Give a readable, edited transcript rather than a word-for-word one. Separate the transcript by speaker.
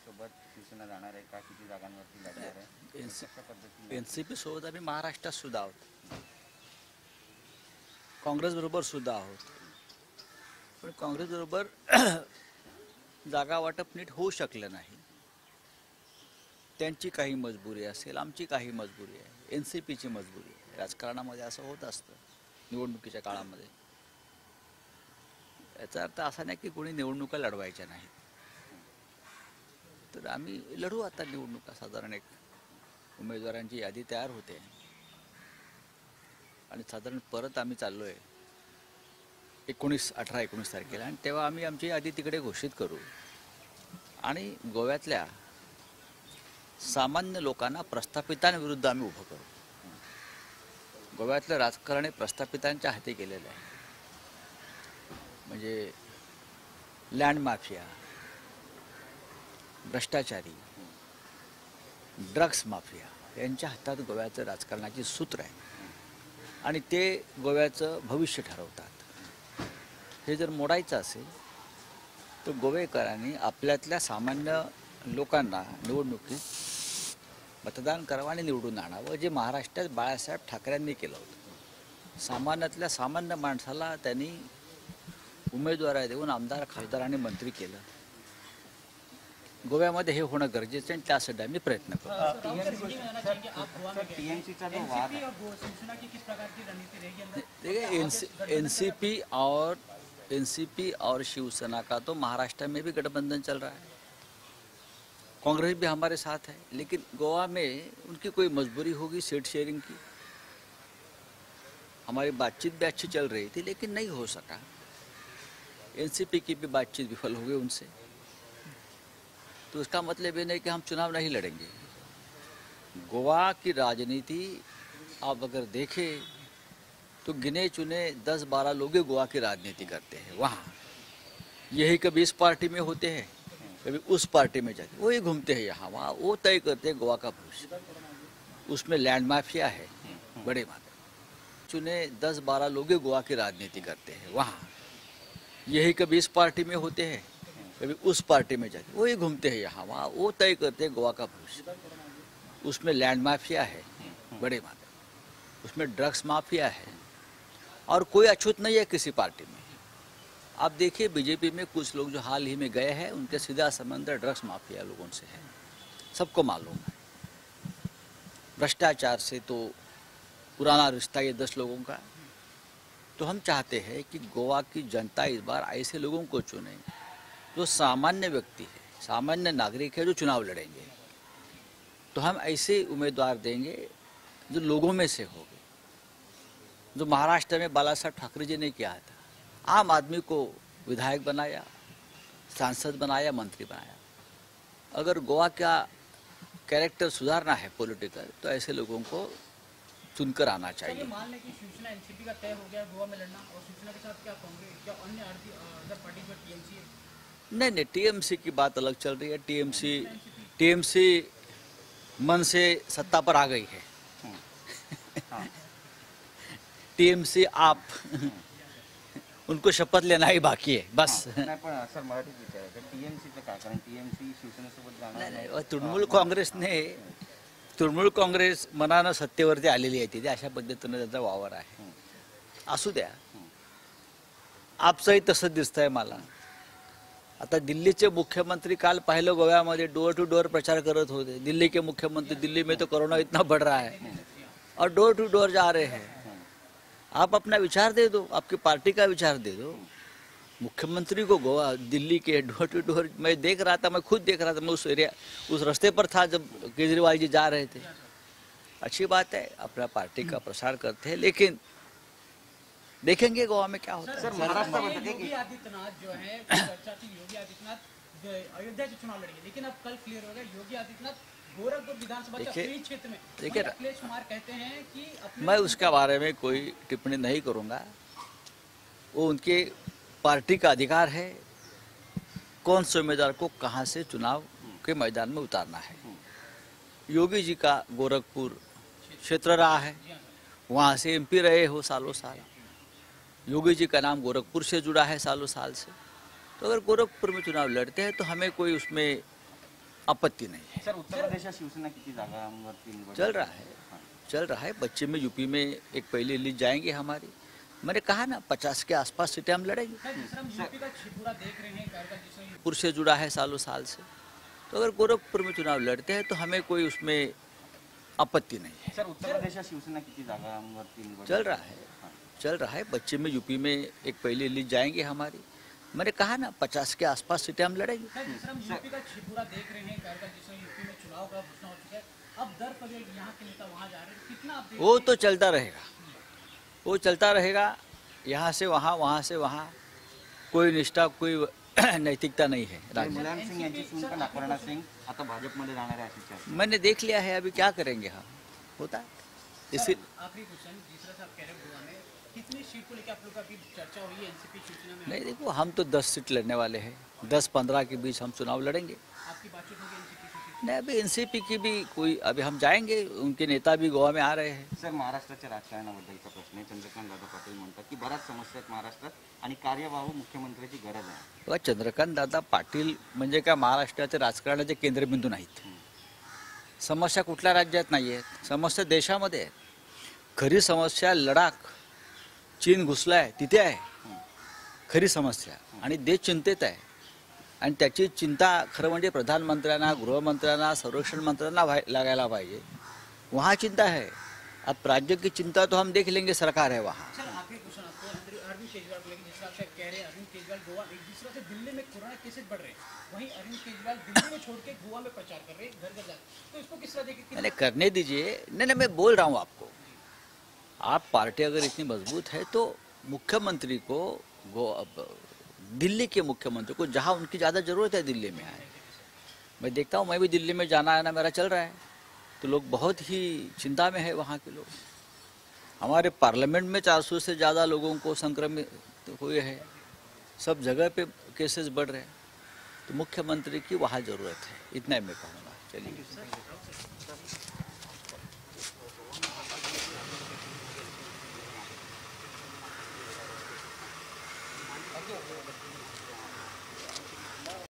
Speaker 1: सोबत शिवसेना जाणार आहे का, किती जागांवरती लढणार आहे, कशा पद्धतीने?
Speaker 2: एनसीपी सोबत आम्ही महाराष्ट्रात सुद्धा आहोत, काँग्रेस बरोबर सुद्धा आहोत, पण काँग्रेस बरोबर जागा वाटप नीट होऊ शकलं नाही. त्यांची काही मजबुरी असेल, आमची काही मजबुरी आहे, एनसीपीची मजबुरी आहे. राजकारणामध्ये असं होत असतं निवडणुकीच्या काळामध्ये. याचा अर्थ असा नाही की कोणी निवडणुका लढवायच्या नाहीत. तर आम्ही लढू आता निवडणुका. साधारण एक उमेदवारांची यादी तयार होते आणि साधारण परत आम्ही चाललो आहे 18-19 तारखेला, आणि तेव्हा आम्ही आमची यादी तिकडे घोषित करू आणि गोव्यातल्या सामान्य लोकांना प्रस्थापितांविरुद्ध आम्ही उभं करू. गोव्यातलं राजकारण हे प्रस्थापितांच्या हाती गेलेलं आहे. म्हणजे लँड माफिया, भ्रष्टाचारी, ड्रग्स माफिया यांच्या हातात गोव्याचं राजकारणाची सूत्र आहे आणि ते गोव्याचं भविष्य ठरवतात. हे जर मोडायचं असेल तर गोवेकरांनी आपल्यातल्या सामान्य लोकांना निवडणुकीत मतदान करावं आणि निवडून आणावं, जे महाराष्ट्रात बाळासाहेब ठाकरेंनी केलं होतं. सामान्यातल्या सामान्य माणसाला त्यांनी उमेदवारी देऊन आमदार, खासदार आणि मंत्री केलं. गोव्यामध्ये हे होणं गरजेचं आहे आणि त्यासाठी आम्ही प्रयत्न करू.
Speaker 1: टीएमसीचा जो वाद है,
Speaker 2: एनसीपी और शिवसेना का तो महाराष्ट्र में भी गठबंधन चल रहा है. कांग्रेस भी हमारे साथ है, लेकिन गोवा में उनकी कोई मजबूरी होगी सीट शेयरिंग की. हमारी बातचीत भी अच्छी चल रही थी, लेकिन नहीं हो सका. एनसीपी की भी बातचीत विफल हो गई उनसे. तो इसका मतलब ये नहीं कि हम चुनाव नहीं लड़ेंगे. गोवा की राजनीति आप अगर देखें तो गिने चुने 10-12 लोग ही गोवा की राजनीति करते हैं. वहाँ यही कभी इस पार्टी में होते हैं, कभी उस पार्टी में जाते, वही घूमते हैं यहाँ वहाँ. वो तय करते हैं गोवा का भविष्य. उसमें लैंड माफिया है बड़े मात्रा. चुने 10-12 लोग ही गोवा की राजनीति करते हैं. वहाँ यही कभी इस पार्टी में होते हैं, कभी उस पार्टी में जाते, वही घूमते हैं यहाँ वहाँ. वो तय करते हैं गोवा का भविष्य. उसमें लैंड माफिया है बड़े मात्रा. उसमें ड्रग्स माफिया है और कोई अछूत नहीं है किसी पार्टी में. आप देखिए बीजेपी में कुछ लोग जो हाल ही में गए हैं, उनके सीधा संबंध ड्रग्स माफिया लोगों से है, सबको मालूम है. भ्रष्टाचार से तो पुराना रिश्ता ये 10 लोगों का. तो हम चाहते हैं कि गोवा की जनता इस बार ऐसे लोगों को चुने जो सामान्य व्यक्ति है, सामान्य नागरिक है, जो चुनाव लड़ेंगे. तो हम ऐसे उम्मीदवार देंगे जो लोगों में से होंगे, जो महाराष्ट्र में बाला साहब ठाकरे जी ने किया था. आम आदमी को विधायक बनाया, सांसद बनाया, मंत्री बनाया. अगर गोवा का कैरेक्टर सुधारना है पॉलिटिकल, तो ऐसे लोगों को चुनकर आना चाहिए.
Speaker 3: मान लें कि शिवसेना एनसीपी का तय हो गया गोवा में लड़ना, और शिवसेना के साथ क्या कांग्रेस, क्या अन्य अदर पार्टी जो टीएमसी है?
Speaker 2: नहीं, टीएमसी की बात अलग चल रही है. टीएमसी मन से सत्ता पर आ गई है. टीएमसी आप उनको शपथ लेना ही बाकी है बस.
Speaker 1: नाही पण सर मराठीत विचारायचं, टीएमसीचं काय, कारण टीएमसी शिवसेनेसोबत जाणार नाही.
Speaker 2: तृणमूल काँग्रेस मनानं सत्तेवरती आलेली आहे, तिथे अशा पद्धतीनं त्याचा वावर आहे. असू द्या. आपचंही तसंच दिसतंय मला. आता दिल्लीचे मुख्यमंत्री काल पाहिलं गोव्यामध्ये डोर टू डोर प्रचार करत होते. दिल्ली के मुख्यमंत्री, दिल्ली में तो कोरोना इतना बढ़ रहा है और डोर टू डोर जा रहे हैं. आप अपना विचार दे दो, आपकी पार्टी का विचार दे दो. मुख्यमंत्री को गोवा दिल्ली के डोर टू डोर, मैं देख रहा था, मैं खुद देख रहा था. मैं उस रास्ते पर था जब केजरीवाल जी जा रहे थे. अच्छी बात है, अपना पार्टी का प्रसार करते हैं, लेकिन देखेंगे गोवा में क्या होता है.
Speaker 1: सर महाराष्ट्र
Speaker 3: योगी आदित्यनाथ जो है, चर्चा थी योगी आदित्यनाथ अयोध्या से चुनाव लड़ेंगे, लेकिन अब कल क्लियर हो गया योगी आदित्यनाथ गोरखपुर विधानसभा के क्षेत्र में. देखिए अखिलेश कुमार कहते हैं कि
Speaker 2: मैं उसके बारे में कोई टिप्पणी नहीं करूंगा. वो उनके पार्टी का अधिकार है कौन से उम्मीदवार को कहां से चुनाव के मैदान में उतारना है. योगी जी का गोरखपुर क्षेत्र रहा है, वहां से एमपी रहे हो सालों साल. योगी जी का नाम गोरखपुर से जुड़ा है सालों साल से. तो अगर गोरखपुर में चुनाव लड़ते हैं तो हमें कोई उसमें आपत्ति नहीं है।
Speaker 1: सर उत्तर प्रदेशात शिवसेना किती जागांवरती निवडणूक
Speaker 2: चल रहा है, चल रहा है। बच्चे में यूपी में एक पहली लीड जाएंगे हमारी। मैंने कहा ना 50 के आसपास सीटें हम लड़ेंगे।
Speaker 3: सर जिस तरह हम यूपी का छिपुरा देख रहे हैं घर का, जिस तरह
Speaker 2: गोरखपुर से जुड़ा है सालों साल से, तो अगर गोरखपुर में चुनाव लड़ते हैं तो हमें कोई उसमें आपत्ति नहीं है।
Speaker 1: सर उत्तर प्रदेशात शिवसेना किती जागांवरती निवडणूक
Speaker 2: चल रहा है, चल रहा है। बच्चे में यूपी में एक पहली लीड जाएंगे हमारी। मैंने कहा ना 50 के आसपास सीटें हम लड़ेंगे।
Speaker 3: सर जिस तरह हम यूपी का छिपुरा देख रहे हैं घर का, जिस तरह यूपी में चुनाव का घोषणा हो चुका है, अब दर पर यहाँ के नेता वहाँ जा रहे हैं, कितना आप
Speaker 2: वो तो चलता रहेगा, वो चलता रहेगा। यहाँ से वहाँ, वहाँ से वहाँ, कोई निष्ठा, कोई नैतिकता नहीं है राज्य।
Speaker 1: मुलायम सिंग यांची सून पण अपर्णा सिंग आता भाजपमध्ये जाणार आहे अशी चर्चा।
Speaker 2: मैंने देख लिया है, अभी क्या करेंगे हम, होता है इसी।
Speaker 3: आखिरी क्वेश्चन, जिस तरह आप कह रहे हैं गोवा में कितनी सीट को लेकर आप लोग का अभी चर्चा हुई है एनसीपी शिवसेना में?
Speaker 2: नहीं, देखो हम तो 10 सीट लड़ने वाले हैं, 10-15 के बीच हम चुनाव लड़ेंगे।
Speaker 3: आपकी बातचीत होगी एनसीपी से?
Speaker 2: नहीं, अभी एनसीपी की भी कोई, अभी हम जाएंगे, उनके नेता भी गोवा में आ रहे हैं।
Speaker 1: सर महाराष्ट्राच्या राजकारणाबद्दलचा प्रश्न आहे। चंद्रकांत दादा पाटील म्हणतात की बऱ्याच समस्या आहेत महाराष्ट्रात आणि कार्यवाहू मुख्यमंत्र्याची गरज आहे।
Speaker 2: तेव्हा चंद्रकांत दादा पाटील म्हणजे काय महाराष्ट्राचे राजकारणाचे केंद्रबिंदू नाहीत। समस्या कुठल्या राज्यात नाही आहेत, समस्या देशामध्ये आहेत। खरी समस्या लडाख, चीन घुसलाय तिथे आहे खरी समस्या, आणि देश चिंतेत आहे। आणि त्याची चिंता खरं म्हणजे प्रधानमंत्र्यांना, गृहमंत्र्यांना, संरक्षण मंत्र्यांना लगायला पाहिजे। वहाँ चिंता है, अब राज्य की चिंता तो हम देख लेंगे, सरकार है वहाँ।
Speaker 3: सर आखिरी क्वेश्चन आपको अरविंद केजरीवाल को लेकर, जिस तरह से कह रहे हैं अरविंद केजरीवाल गोवा, एक दूसरे से दिल्ली में कोरोना केसेस बढ़ रहे हैं, वहीं अरविंद केजरीवाल दिल्ली में छोड़ के गोवा में प्रचार कर रहे हैं घर घर जाकर, तो इसको किस तरह देखें?
Speaker 2: मैंने करने दीजिए। नहीं, मैं बोल रहा हूँ आपको, आप पार्टी अगर इतनी मजबूत है तो मुख्यमंत्री को, दिल्ली के मुख्यमंत्री को जहाँ उनकी ज़्यादा ज़रूरत है दिल्ली में आए। मैं देखता हूँ, मैं भी दिल्ली में जाना आना मेरा चल रहा है, तो लोग बहुत ही चिंता में है वहाँ के लोग। हमारे पार्लियामेंट में 400 से ज़्यादा लोगों को संक्रमित हुए हैं, सब जगह पे केसेस बढ़ रहे हैं, तो मुख्यमंत्री की वहाँ ज़रूरत है, इतना ही मैं कहूँगा। चलिए।